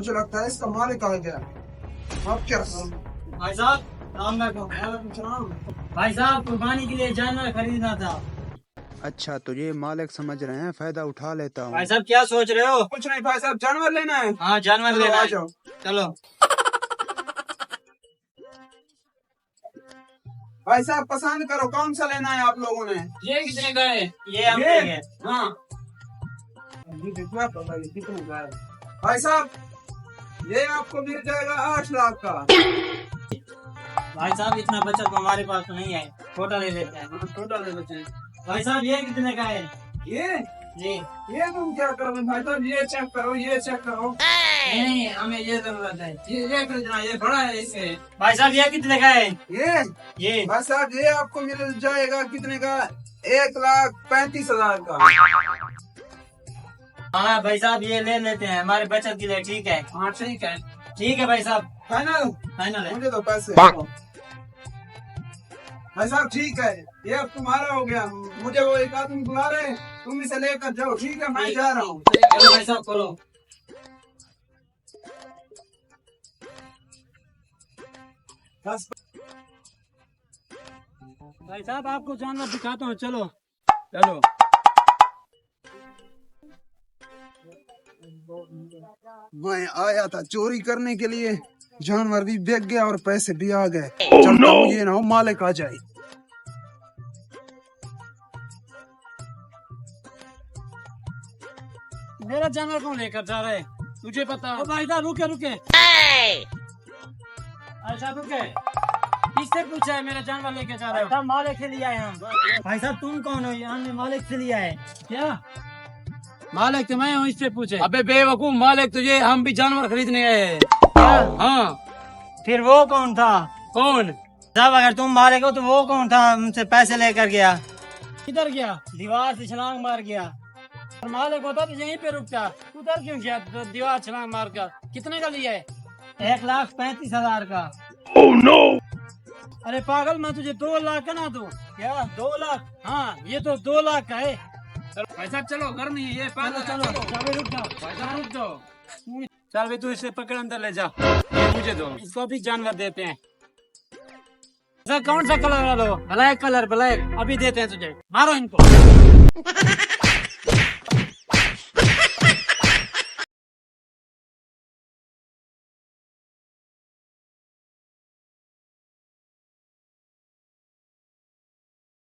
मुझे लगता है इसका मालिक आ गया। अब क्या? भाई साहब भाई साहब कुर्बानी के लिए जानवर खरीदना था। अच्छा, तो ये मालिक समझ रहे हैं, फायदा उठा लेता हूँ। भाई साहब क्या सोच रहे हो? कुछ नहीं भाई साहब, जानवर लेना है। हाँ जानवर चलो, लेना आ है। जाओ। चलो भाई साहब पसंद करो, कौन सा लेना है आप लोगों ने? ये कितने का है? ये हम ये? लेंगे। हाँ कितने का है? भाई साहब ये आपको मिल जाएगा 8 लाख का। भाई साहब इतना बचत तो हमारे पास तो नहीं है, छोटा ले लेते हैं। छोटा ले लेते हैं। भाई साहब ये कितने का है? ये जी ये तुम क्या करोगे भाई साहब? ये चेक करो, ये चेक करो। नहीं हमें ये जरूरत है। ये खरीदना, ये बड़ा है इसे। भाई साहब ये कितने का है? ये भाई साहब ये आपको मिल जाएगा कितने का? 1,35,000 का। हाँ भाई साहब ये ले लेते हैं, हमारे बचत के लिए ठीक है। हाँ ठीक है, ठीक है भाई साहब फाइनल। फाइनल है। मुझे तो पैसे भाई साहब ठीक है, ये अब तुम्हारा हो गया। मुझे वो एक आदमी बुला रहे हैं, तुम इसे लेकर जाओ। ठीक है, मैं जा रहा हूँ। चलो भाई साहब खोलो। बस भाई साहब आपको जानवर दिखाता हूँ, चलो। चलो। मैं आया था चोरी करने के लिए, जानवर भी बिक गया और पैसे भी आ गए। चलता हूँ, ये ना हो मालिक आ जाए। मेरा जानवर कौन लेकर जा रहा है? तुझे पता? भाई साहब रुके रुके। अच्छा रुके, किससे पूछा है मेरा जानवर लेके जा रहे हो? साहब मालिक से लिया है हम। भाई साहब तुम कौन हो? हमने मालिक से लिया है। क्या मालिक तो मैं हूँ, इससे पूछे। अबे बेवकूफ, मालिक तुझे हम भी जानवर खरीदने गए हैं। हाँ फिर वो कौन था? कौन? साहब अगर तुम मालिक हो तो वो कौन था हमसे पैसे लेकर गया? किधर गया? दीवार से छलांग मार गया। और मालिक होता तो यहीं पे रुकता, उधर क्यों गया? तो दीवार छलांग मार कर। कितने का लिया है? 1,35,000 का। Oh no! अरे पागल, मैं तुझे 2 लाख का ना दूं क्या? 2 लाख? हाँ ये तो 2 लाख का है। भाई साहब चलो, घर नहीं है ये। चलो चलो चलो रुक जाओ, भाई साहब रुक जाओ। चल भाई तू इसे पकड़ अंदर ले जा। ये मुझे दो, इसको भी जानवर देते हैं। सर कौन सा कलर वाला? Black colour, black. अभी देते हैं तुझे, मारो इनको।